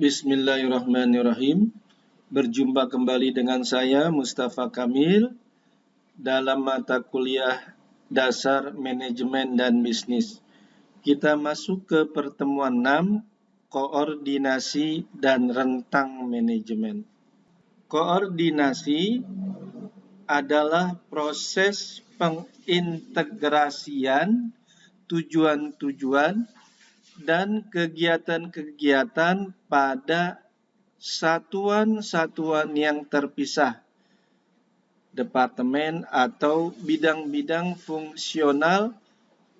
Bismillahirrahmanirrahim. Berjumpa kembali dengan saya Mustafa Kamil dalam mata kuliah Dasar Manajemen dan Bisnis. Kita masuk ke pertemuan 6, Koordinasi dan Rentang Manajemen. Koordinasi adalah proses pengintegrasian tujuan-tujuan dan kegiatan-kegiatan pada satuan-satuan yang terpisah, departemen atau bidang-bidang fungsional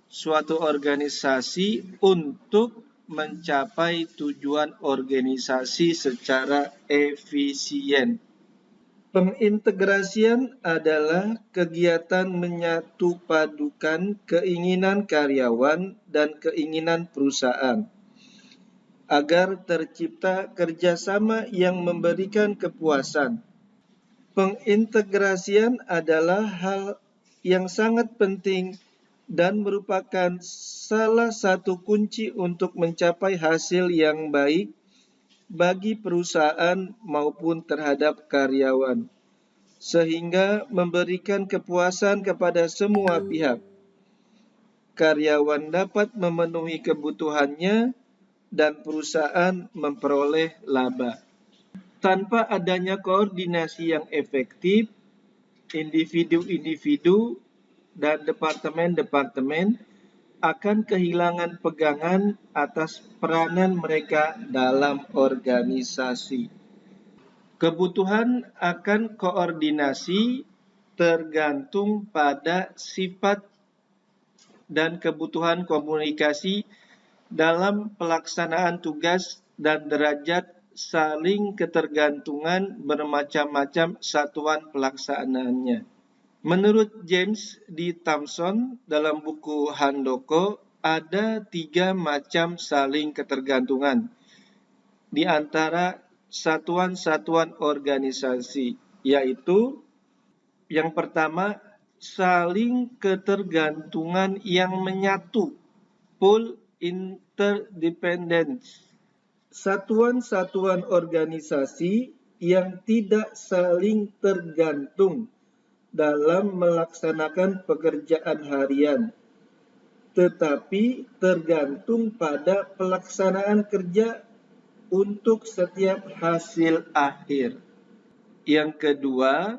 suatu organisasi untuk mencapai tujuan organisasi secara efisien. Pengintegrasian adalah kegiatan menyatu padukan keinginan karyawan dan keinginan perusahaan agar tercipta kerjasama yang memberikan kepuasan. Pengintegrasian adalah hal yang sangat penting dan merupakan salah satu kunci untuk mencapai hasil yang baik bagi perusahaan maupun terhadap karyawan, sehingga memberikan kepuasan kepada semua pihak. Karyawan dapat memenuhi kebutuhannya dan perusahaan memperoleh laba. Tanpa adanya koordinasi yang efektif, individu-individu dan departemen-departemen akan kehilangan pegangan atas peranan mereka dalam organisasi. Kebutuhan akan koordinasi tergantung pada sifat dan kebutuhan komunikasi dalam pelaksanaan tugas dan derajat saling ketergantungan bermacam-macam satuan pelaksanaannya. Menurut James D. Thompson dalam buku Handoko, ada 3 macam saling ketergantungan di antara satuan-satuan organisasi, yaitu yang pertama, saling ketergantungan yang menyatu, pull interdependence. Satuan-satuan organisasi yang tidak saling tergantung dalam melaksanakan pekerjaan harian, tetapi tergantung pada pelaksanaan kerja untuk setiap hasil akhir. Yang kedua,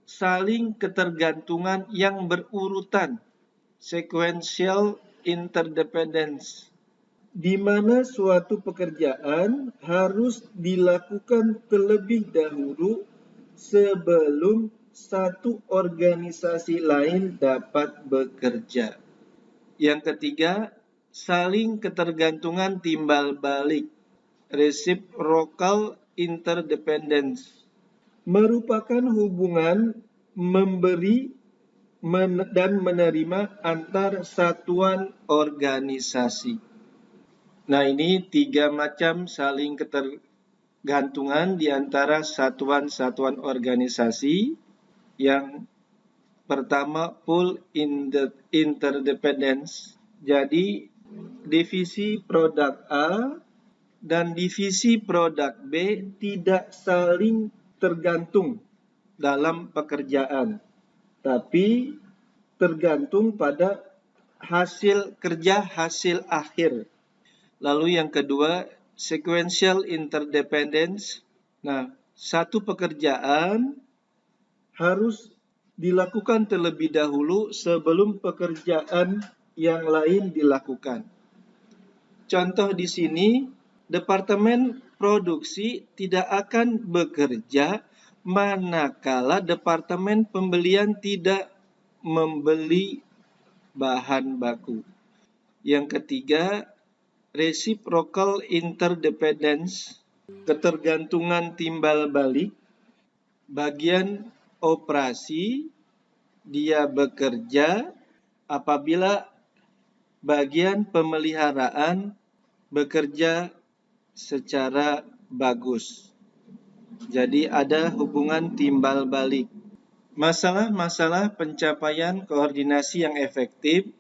saling ketergantungan yang berurutan, sequential interdependence, di mana suatu pekerjaan harus dilakukan terlebih dahulu sebelum satu organisasi lain dapat bekerja. Yang ketiga, saling ketergantungan timbal balik, reciprocal interdependence, merupakan hubungan memberi dan menerima antar satuan organisasi. Nah, ini 3 macam saling ketergantungan di antara satuan-satuan organisasi. Yang pertama, pull interdependence. Jadi, divisi produk A dan divisi produk B tidak saling tergantung dalam pekerjaan, tapi tergantung pada hasil kerja, hasil akhir. Lalu yang kedua, sequential interdependence. Nah, satu pekerjaan harus dilakukan terlebih dahulu sebelum pekerjaan yang lain dilakukan. Contoh di sini, departemen produksi tidak akan bekerja manakala departemen pembelian tidak membeli bahan baku. Yang ketiga, reciprocal interdependence, ketergantungan timbal balik. Bagian operasi dia bekerja apabila bagian pemeliharaan bekerja secara bagus. Jadi ada hubungan timbal balik. Masalah-masalah pencapaian koordinasi yang efektif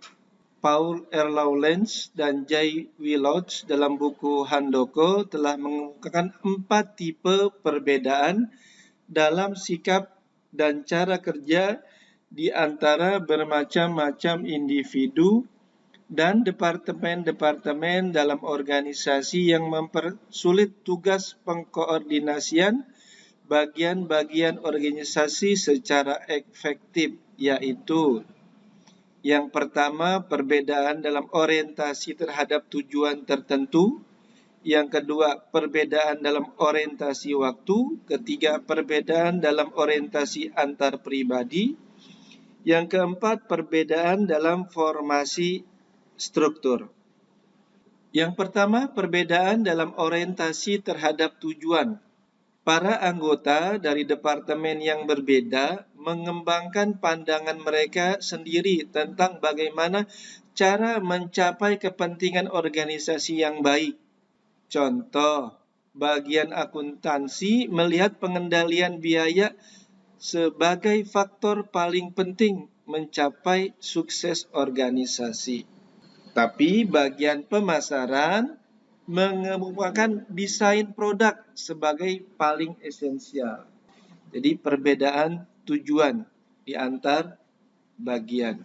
Paul Erlaulens dan Jay Willouch dalam buku Handoko telah mengemukakan 4 tipe perbedaan dalam sikap dan cara kerja di antara bermacam-macam individu dan departemen-departemen dalam organisasi yang mempersulit tugas pengkoordinasian bagian-bagian organisasi secara efektif, yaitu yang pertama, perbedaan dalam orientasi terhadap tujuan tertentu. Yang kedua, perbedaan dalam orientasi waktu. Ketiga, perbedaan dalam orientasi antar pribadi. Yang keempat, perbedaan dalam formasi struktur. Yang pertama, perbedaan dalam orientasi terhadap tujuan. Para anggota dari departemen yang berbeda mengembangkan pandangan mereka sendiri tentang bagaimana cara mencapai kepentingan organisasi yang baik. Contoh, bagian akuntansi melihat pengendalian biaya sebagai faktor paling penting mencapai sukses organisasi. Tapi bagian pemasaran mengemukakan desain produk sebagai paling esensial. Jadi perbedaan tujuan di antar bagian.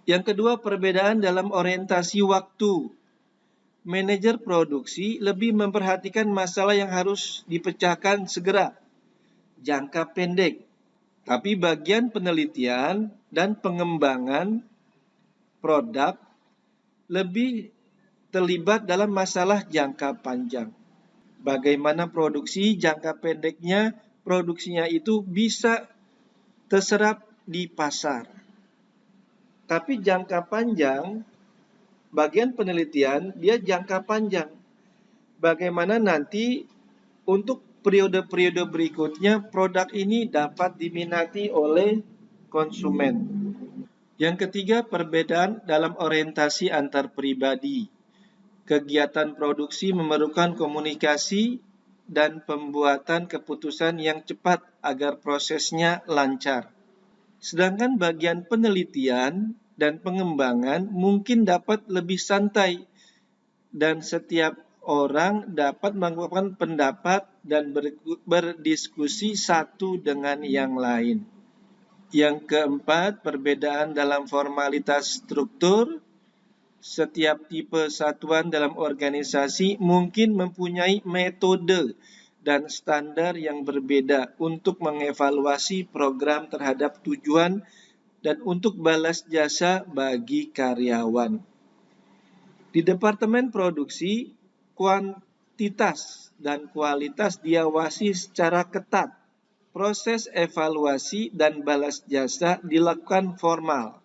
Yang kedua, perbedaan dalam orientasi waktu. Manajer produksi lebih memperhatikan masalah yang harus dipecahkan segera, jangka pendek. Tapi bagian penelitian dan pengembangan produk lebih terlibat dalam masalah jangka panjang. Bagaimana produksi jangka pendeknya, produksinya itu bisa terserap di pasar. Tapi jangka panjang, bagian penelitian, dia jangka panjang. Bagaimana nanti untuk periode-periode berikutnya produk ini dapat diminati oleh konsumen. Yang ketiga, perbedaan dalam orientasi antar pribadi. Kegiatan produksi memerlukan komunikasi dan pembuatan keputusan yang cepat agar prosesnya lancar. Sedangkan bagian penelitian dan pengembangan mungkin dapat lebih santai dan setiap orang dapat mengungkapkan pendapat dan berdiskusi satu dengan yang lain. Yang keempat, perbedaan dalam formalitas struktur. Setiap tipe satuan dalam organisasi mungkin mempunyai metode dan standar yang berbeda untuk mengevaluasi program terhadap tujuan dan untuk balas jasa bagi karyawan. Di departemen produksi, kuantitas dan kualitas diawasi secara ketat. Proses evaluasi dan balas jasa dilakukan formal.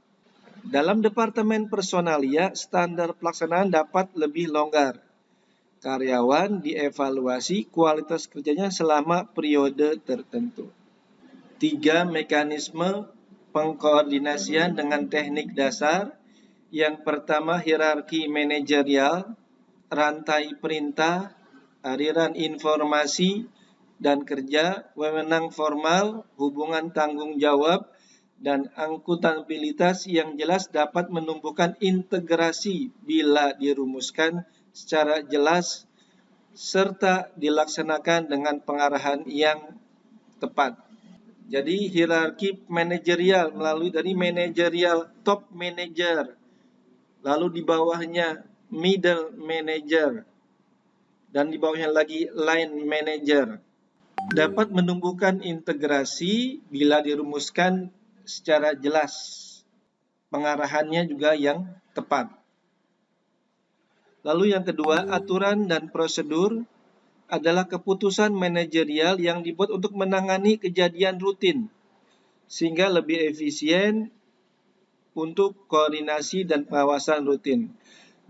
Dalam departemen personalia, standar pelaksanaan dapat lebih longgar. Karyawan dievaluasi kualitas kerjanya selama periode tertentu. 3. Mekanisme pengkoordinasian dengan teknik dasar. Yang pertama, hierarki manajerial, rantai perintah, aliran informasi dan kerja, wewenang formal, hubungan tanggung jawab, dan akuntabilitas yang jelas dapat menumbuhkan integrasi bila dirumuskan secara jelas serta dilaksanakan dengan pengarahan yang tepat. Jadi hierarki manajerial melalui dari manajerial top manager, lalu di bawahnya middle manager, dan di bawahnya lagi line manager. Dapat menumbuhkan integrasi bila dirumuskan secara jelas. Pengarahannya juga yang tepat. Lalu yang kedua, aturan dan prosedur adalah keputusan manajerial yang dibuat untuk menangani kejadian rutin, sehingga lebih efisien untuk koordinasi dan pengawasan rutin.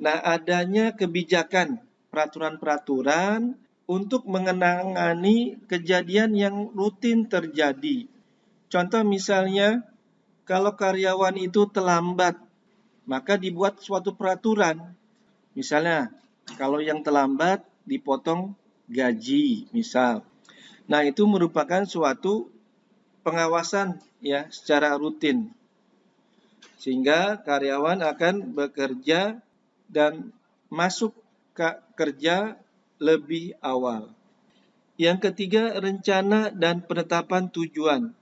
Nah, adanya kebijakan, peraturan-peraturan untuk menangani kejadian yang rutin terjadi. Contoh misalnya, kalau karyawan itu terlambat, maka dibuat suatu peraturan. Misalnya, kalau yang terlambat dipotong gaji, misal. Nah, itu merupakan suatu pengawasan ya secara rutin. sehingga karyawan akan bekerja dan masuk kerja lebih awal. Yang ketiga, rencana dan penetapan tujuan.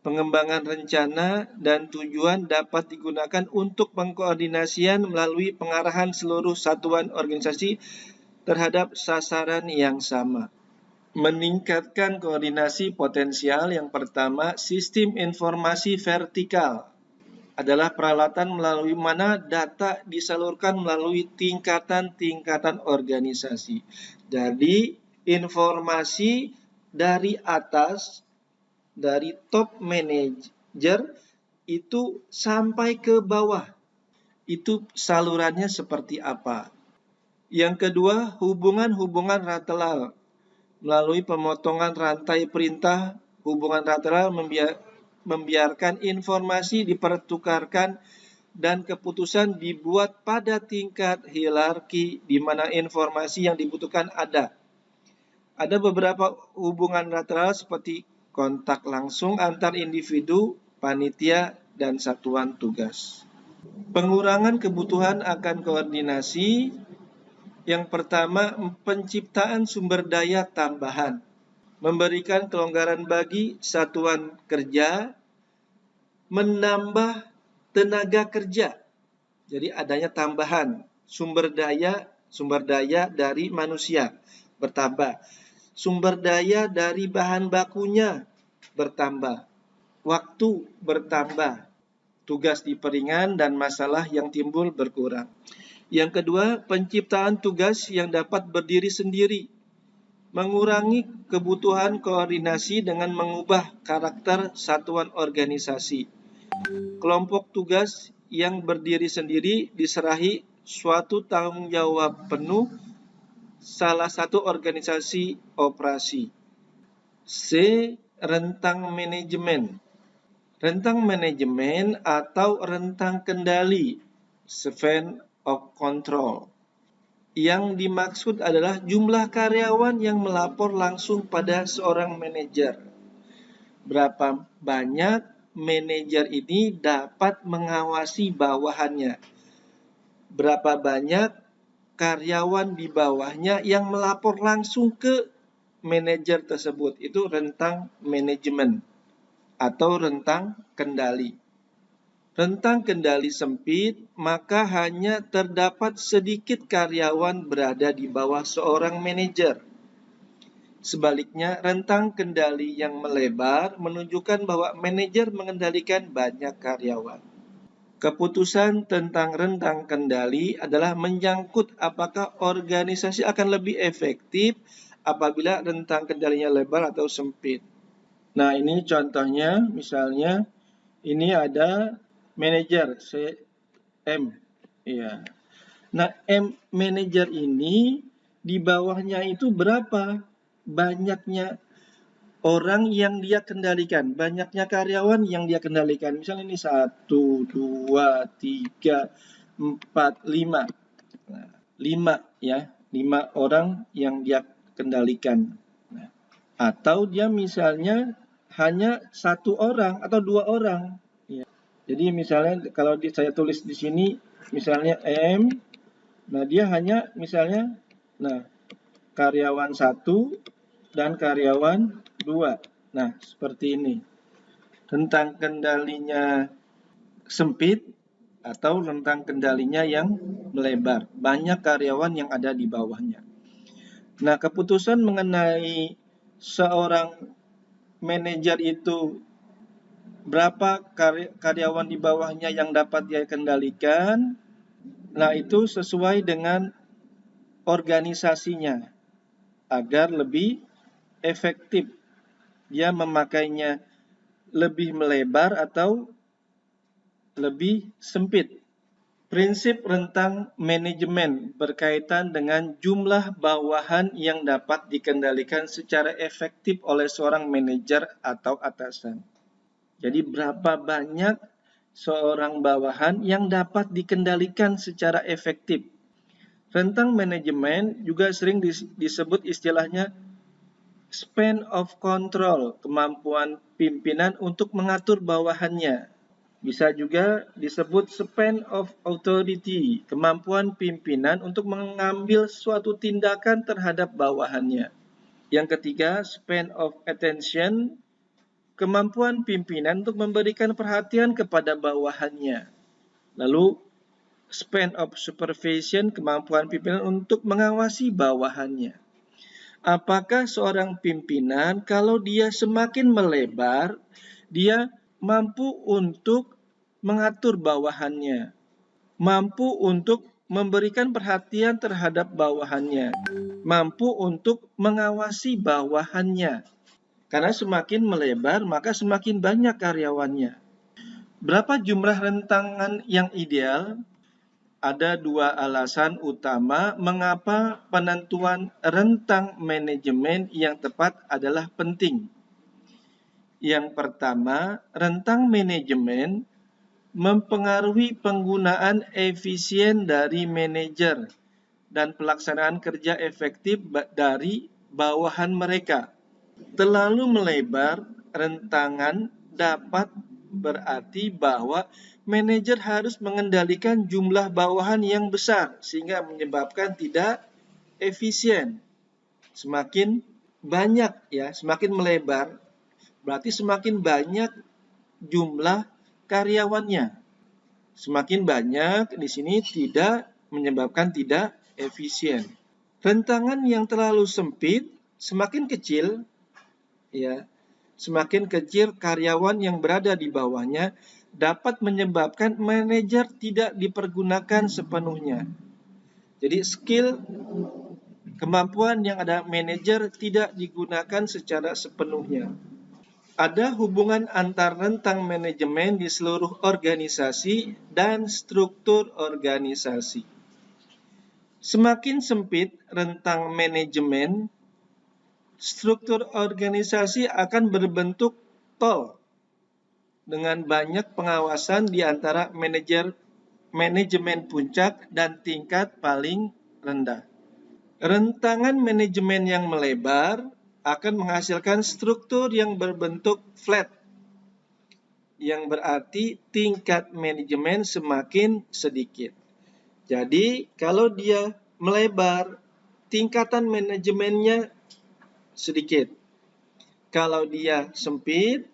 Pengembangan rencana dan tujuan dapat digunakan untuk pengkoordinasian melalui pengarahan seluruh satuan organisasi terhadap sasaran yang sama. Meningkatkan koordinasi potensial, yang pertama, sistem informasi vertikal adalah peralatan melalui mana data disalurkan melalui tingkatan-tingkatan organisasi. Jadi, informasi dari atas, dari top manager itu sampai ke bawah. Itu salurannya seperti apa? Yang kedua, hubungan-hubungan lateral. Melalui pemotongan rantai perintah, hubungan lateral membiarkan informasi dipertukarkan dan keputusan dibuat pada tingkat hierarki di mana informasi yang dibutuhkan ada. Ada beberapa hubungan lateral seperti kontak langsung antar individu, panitia, dan satuan tugas. Pengurangan kebutuhan akan koordinasi. Yang pertama, penciptaan sumber daya tambahan. Memberikan kelonggaran bagi satuan kerja, menambah tenaga kerja. Jadi adanya tambahan sumber daya dari manusia bertambah. Sumber daya dari bahan bakunya bertambah. Waktu bertambah. Tugas diperingan dan masalah yang timbul berkurang. Yang kedua, penciptaan tugas yang dapat berdiri sendiri. Mengurangi kebutuhan koordinasi dengan mengubah karakter satuan organisasi. Kelompok tugas yang berdiri sendiri diserahi suatu tanggung jawab penuh salah satu organisasi operasi. C. Rentang manajemen. Rentang manajemen atau rentang kendali, span of control. Yang dimaksud adalah jumlah karyawan yang melapor langsung pada seorang manajer. Berapa banyak manajer ini dapat mengawasi bawahannya. Berapa banyak karyawan di bawahnya yang melapor langsung ke manajer tersebut. Itu rentang manajemen atau rentang kendali. Rentang kendali sempit, maka hanya terdapat sedikit karyawan berada di bawah seorang manajer. Sebaliknya, rentang kendali yang melebar menunjukkan bahwa manajer mengendalikan banyak karyawan. Keputusan tentang rentang kendali adalah menyangkut apakah organisasi akan lebih efektif apabila rentang kendalinya lebar atau sempit. Nah, ini contohnya, misalnya ini ada manajer M. Ya. Nah, M manajer ini di bawahnya itu berapa banyaknya orang yang dia kendalikan, banyaknya karyawan yang dia kendalikan. Misalnya ini 1, 2, 3, 4, 5. Nah, 5 ya, 5 orang yang dia kendalikan. Nah, atau dia misalnya hanya 1 orang atau 2 orang. Ya. Jadi misalnya kalau saya tulis di sini misalnya M, nah dia hanya misalnya karyawan 1 dan karyawan 2. Nah, seperti ini. Rentang kendalinya sempit atau rentang kendalinya yang melebar. Banyak karyawan yang ada di bawahnya. Nah, keputusan mengenai seorang manajer itu berapa karyawan di bawahnya yang dapat dia kendalikan. Nah, itu sesuai dengan organisasinya agar lebih efektif. Dia memakainya lebih melebar atau lebih sempit. Prinsip rentang manajemen berkaitan dengan jumlah bawahan yang dapat dikendalikan secara efektif oleh seorang manajer atau atasan. Jadi berapa banyak seorang bawahan yang dapat dikendalikan secara efektif. Rentang manajemen juga sering disebut istilahnya span of control, kemampuan pimpinan untuk mengatur bawahannya. Bisa juga disebut span of authority, kemampuan pimpinan untuk mengambil suatu tindakan terhadap bawahannya. Yang ketiga, span of attention, kemampuan pimpinan untuk memberikan perhatian kepada bawahannya. Lalu, span of supervision, kemampuan pimpinan untuk mengawasi bawahannya. Apakah seorang pimpinan kalau dia semakin melebar, dia mampu untuk mengatur bawahannya, mampu untuk memberikan perhatian terhadap bawahannya, mampu untuk mengawasi bawahannya. Karena semakin melebar, maka semakin banyak karyawannya. Berapa jumlah rentangan yang ideal? Ada dua alasan utama mengapa penentuan rentang manajemen yang tepat adalah penting. Yang pertama, rentang manajemen mempengaruhi penggunaan efisien dari manajer dan pelaksanaan kerja efektif dari bawahan mereka. Terlalu melebar rentangan dapat berarti bahwa manajer harus mengendalikan jumlah bawahan yang besar sehingga menyebabkan tidak efisien. Semakin banyak semakin melebar berarti semakin banyak jumlah karyawannya. Semakin banyak di sini tidak menyebabkan tidak efisien. Rentangan yang terlalu sempit semakin kecil semakin kecil karyawan yang berada di bawahnya dapat menyebabkan manajer tidak dipergunakan sepenuhnya. Jadi skill kemampuan yang ada manajer tidak digunakan secara sepenuhnya. Ada hubungan antar rentang manajemen di seluruh organisasi dan struktur organisasi. Semakin sempit rentang manajemen, struktur organisasi akan berbentuk tol dengan banyak pengawasan di antara manajemen puncak dan tingkat paling rendah. Rentangan manajemen yang melebar akan menghasilkan struktur yang berbentuk flat, yang berarti tingkat manajemen semakin sedikit. Jadi, kalau dia melebar, tingkatan manajemennya sedikit. Kalau dia sempit,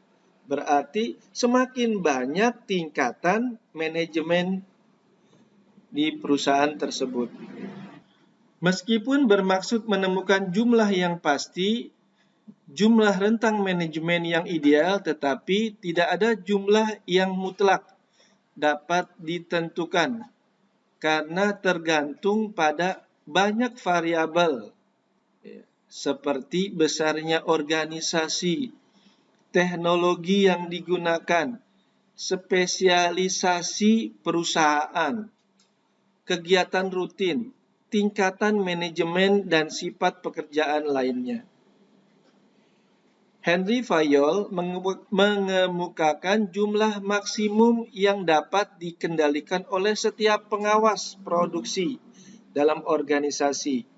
berarti semakin banyak tingkatan manajemen di perusahaan tersebut. Meskipun bermaksud menemukan jumlah yang pasti, jumlah rentang manajemen yang ideal, tetapi tidak ada jumlah yang mutlak dapat ditentukan karena tergantung pada banyak variabel seperti besarnya organisasi, teknologi yang digunakan, spesialisasi perusahaan, kegiatan rutin, tingkatan manajemen, dan sifat pekerjaan lainnya. Henry Fayol mengemukakan jumlah maksimum yang dapat dikendalikan oleh setiap pengawas produksi dalam organisasi.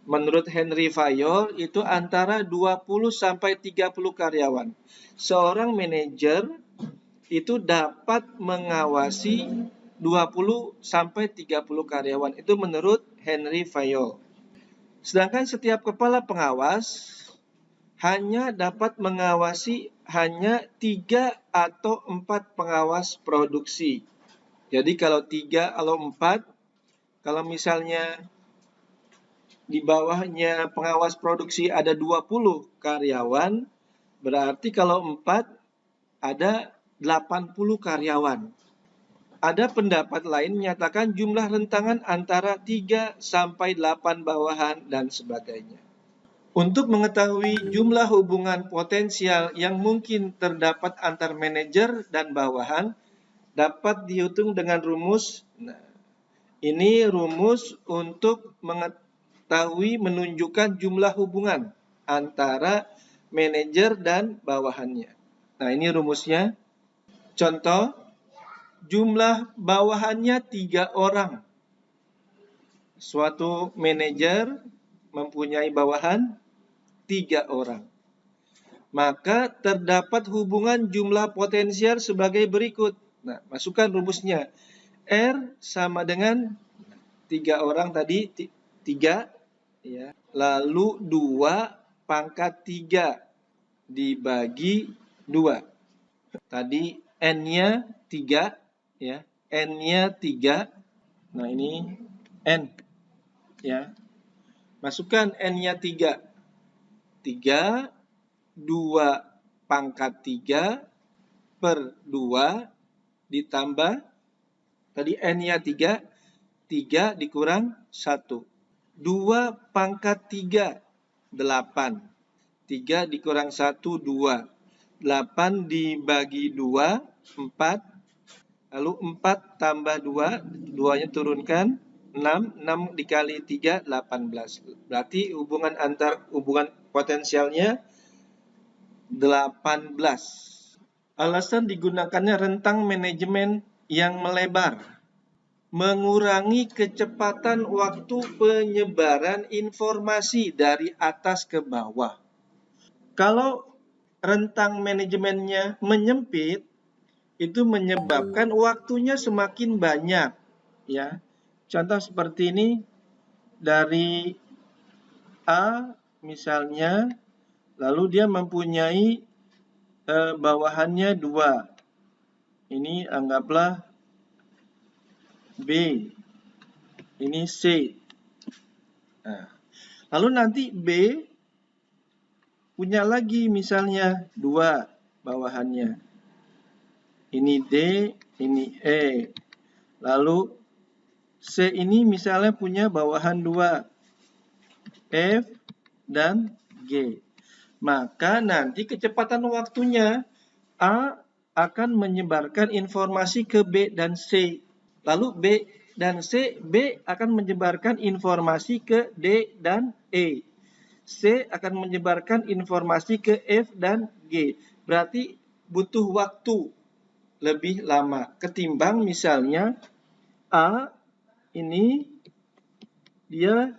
Menurut Henry Fayol, itu antara 20 sampai 30 karyawan. Seorang manajer itu dapat mengawasi 20 sampai 30 karyawan. Itu menurut Henry Fayol. Sedangkan setiap kepala pengawas hanya dapat mengawasi hanya 3 atau 4 pengawas produksi. Jadi kalau 3 atau 4, kalau misalnya di bawahnya pengawas produksi ada 20 karyawan, berarti kalau 4 ada 80 karyawan. Ada pendapat lain menyatakan jumlah rentangan antara 3 sampai 8 bawahan dan sebagainya. Untuk mengetahui jumlah hubungan potensial yang mungkin terdapat antar manajer dan bawahan, dapat dihitung dengan rumus. Nah, ini rumus untuk menunjukkan jumlah hubungan antara manajer dan bawahannya. Nah, ini rumusnya. Contoh, jumlah bawahannya 3 orang. Suatu manajer mempunyai bawahan 3 orang. Maka terdapat hubungan jumlah potensial sebagai berikut. Nah, masukkan rumusnya. R sama dengan 3 orang tadi, 3, ya. Lalu 2 pangkat 3 dibagi 2. Tadi N-nya 3, ya. N-nya 3. Nah, ini N, ya. Masukkan N-nya 3. 3, 2 pangkat 3 per 2 ditambah, tadi N-nya 3, 3 dikurang 1. 2 pangkat 3, 8. 3 dikurang 1, 2. 8 dibagi 2, 4. Lalu 4 tambah 2, 2-nya turunkan, 6. 6 dikali 3, 18. Berarti hubungan potensialnya 18. Alasan digunakannya rentang manajemen yang melebar, mengurangi kecepatan waktu penyebaran informasi dari atas ke bawah. Kalau rentang manajemennya menyempit, itu menyebabkan waktunya semakin banyak, ya. Contoh seperti ini, dari A misalnya, lalu dia mempunyai bawahannya 2. Ini anggaplah B, ini C. Nah, lalu nanti B punya lagi misalnya 2 bawahannya. Ini D, ini E. Lalu C ini misalnya punya bawahan 2, F dan G. Maka nanti kecepatan waktunya A akan menyebarkan informasi ke B dan C. Lalu B dan C, B akan menyebarkan informasi ke D dan E. C akan menyebarkan informasi ke F dan G. Berarti butuh waktu lebih lama ketimbang misalnya A ini dia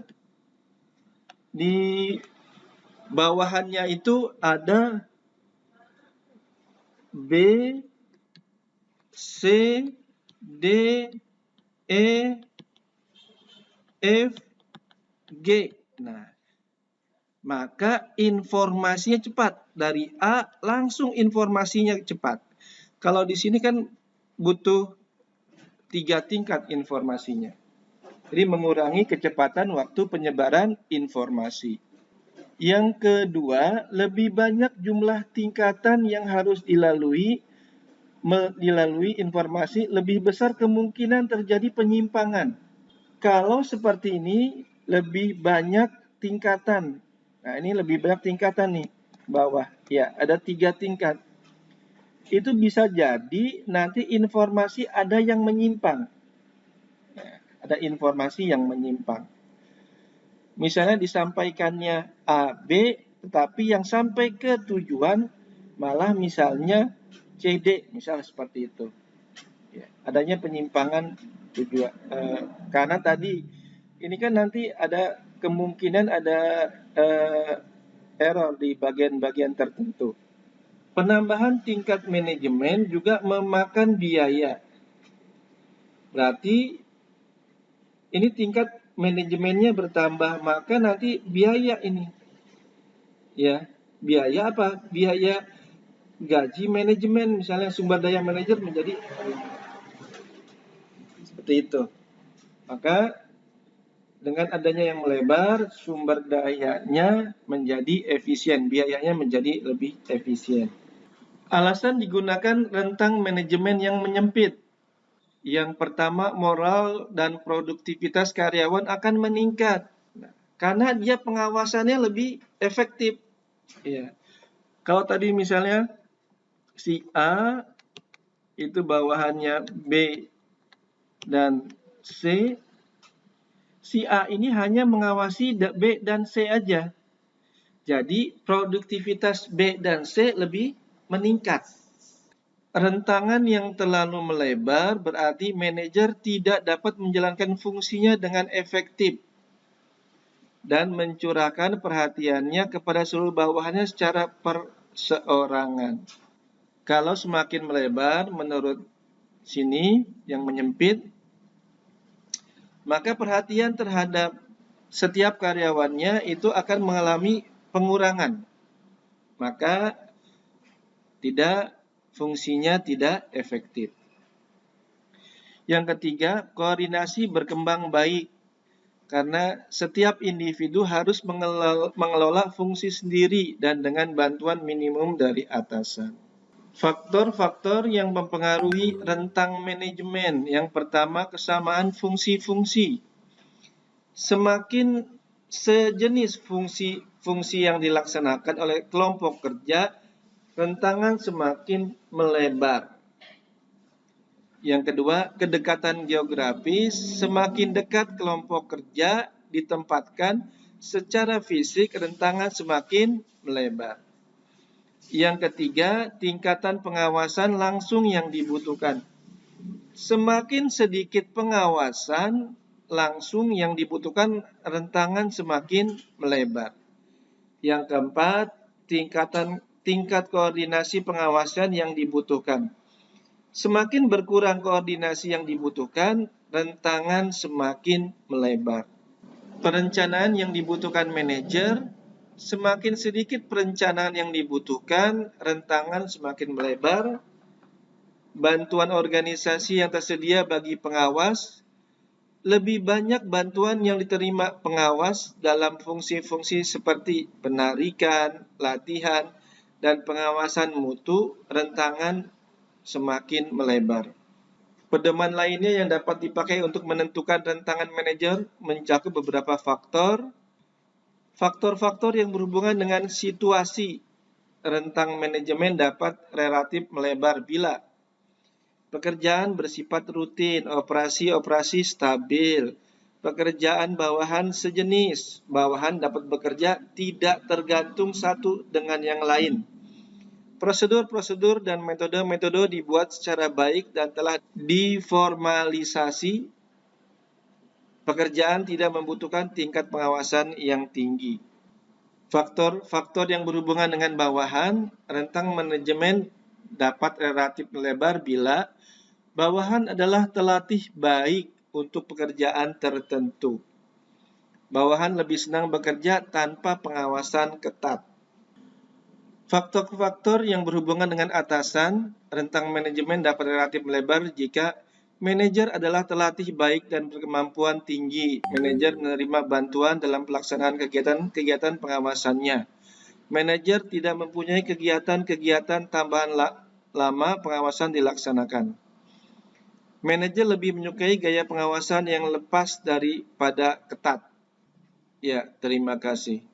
di bawahannya itu ada B, C, D, E, F, G. Nah, maka informasinya cepat. Dari A langsung informasinya cepat. Kalau di sini kan butuh 3 tingkat informasinya. Jadi mengurangi kecepatan waktu penyebaran informasi. Yang kedua, lebih banyak jumlah tingkatan yang harus dilalui informasi, lebih besar kemungkinan terjadi penyimpangan. Kalau seperti ini, lebih banyak tingkatan. Nah, ini lebih banyak tingkatan nih, bawah. Ya, ada 3 tingkat. Itu bisa jadi nanti informasi ada yang menyimpang. Ada informasi yang menyimpang. Misalnya disampaikannya A, B, tetapi yang sampai ke tujuan malah misalnya C, D, misalnya seperti itu. Ya, adanya penyimpangan tujuan. Karena tadi ini kan nanti ada kemungkinan ada error di bagian-bagian tertentu. Penambahan tingkat manajemen juga memakan biaya. Berarti ini tingkat manajemennya bertambah, maka nanti biaya ini. Ya, biaya apa? Biaya gaji manajemen, misalnya sumber daya manajer menjadi seperti itu. Maka dengan adanya yang melebar, sumber dayanya menjadi efisien, biayanya menjadi lebih efisien. Alasan digunakan rentang manajemen yang menyempit. Yang pertama, moral dan produktivitas karyawan akan meningkat. Karena dia pengawasannya lebih efektif. Ya. Kalau tadi misalnya si A itu bawahannya B dan C, si A ini hanya mengawasi B dan C aja. Jadi produktivitas B dan C lebih meningkat. Rentangan yang terlalu melebar berarti manajer tidak dapat menjalankan fungsinya dengan efektif dan mencurahkan perhatiannya kepada seluruh bawahannya secara perseorangan. Kalau semakin melebar, menurut sini yang menyempit, maka perhatian terhadap setiap karyawannya itu akan mengalami pengurangan. Maka fungsinya tidak efektif. Yang ketiga, koordinasi berkembang baik. Karena setiap individu harus mengelola fungsi sendiri dan dengan bantuan minimum dari atasan. Faktor-faktor yang mempengaruhi rentang manajemen. Yang pertama, kesamaan fungsi-fungsi. Semakin sejenis fungsi yang dilaksanakan oleh kelompok kerja, rentangan semakin melebar. Yang kedua, kedekatan geografis. Semakin dekat kelompok kerja ditempatkan secara fisik, rentangan semakin melebar. Yang ketiga, tingkatan pengawasan langsung yang dibutuhkan. Semakin sedikit pengawasan langsung yang dibutuhkan, rentangan semakin melebar. Yang keempat, tingkat koordinasi pengawasan yang dibutuhkan. Semakin berkurang koordinasi yang dibutuhkan, rentangan semakin melebar. Perencanaan yang dibutuhkan manajer, semakin sedikit perencanaan yang dibutuhkan, rentangan semakin melebar. Bantuan organisasi yang tersedia bagi pengawas, lebih banyak bantuan yang diterima pengawas dalam fungsi-fungsi seperti penarikan, latihan, dan pengawasan mutu, rentangan semakin melebar. Pedoman lainnya yang dapat dipakai untuk menentukan rentangan manajer mencakup beberapa faktor. Faktor-faktor yang berhubungan dengan situasi rentang manajemen dapat relatif melebar bila pekerjaan bersifat rutin, operasi-operasi stabil, pekerjaan bawahan sejenis, bawahan dapat bekerja tidak tergantung satu dengan yang lain. Prosedur-prosedur dan metode-metode dibuat secara baik dan telah diformalisasi. Pekerjaan tidak membutuhkan tingkat pengawasan yang tinggi. Faktor-faktor yang berhubungan dengan bawahan, rentang manajemen dapat relatif melebar bila bawahan adalah terlatih baik untuk pekerjaan tertentu. Bawahan lebih senang bekerja tanpa pengawasan ketat. Faktor-faktor yang berhubungan dengan atasan, rentang manajemen dapat relatif melebar jika manajer adalah terlatih baik dan berkemampuan tinggi. Manajer menerima bantuan dalam pelaksanaan kegiatan pengawasannya. Manajer tidak mempunyai kegiatan tambahan lama pengawasan dilaksanakan. Manajer lebih menyukai gaya pengawasan yang lepas daripada ketat. Ya, terima kasih.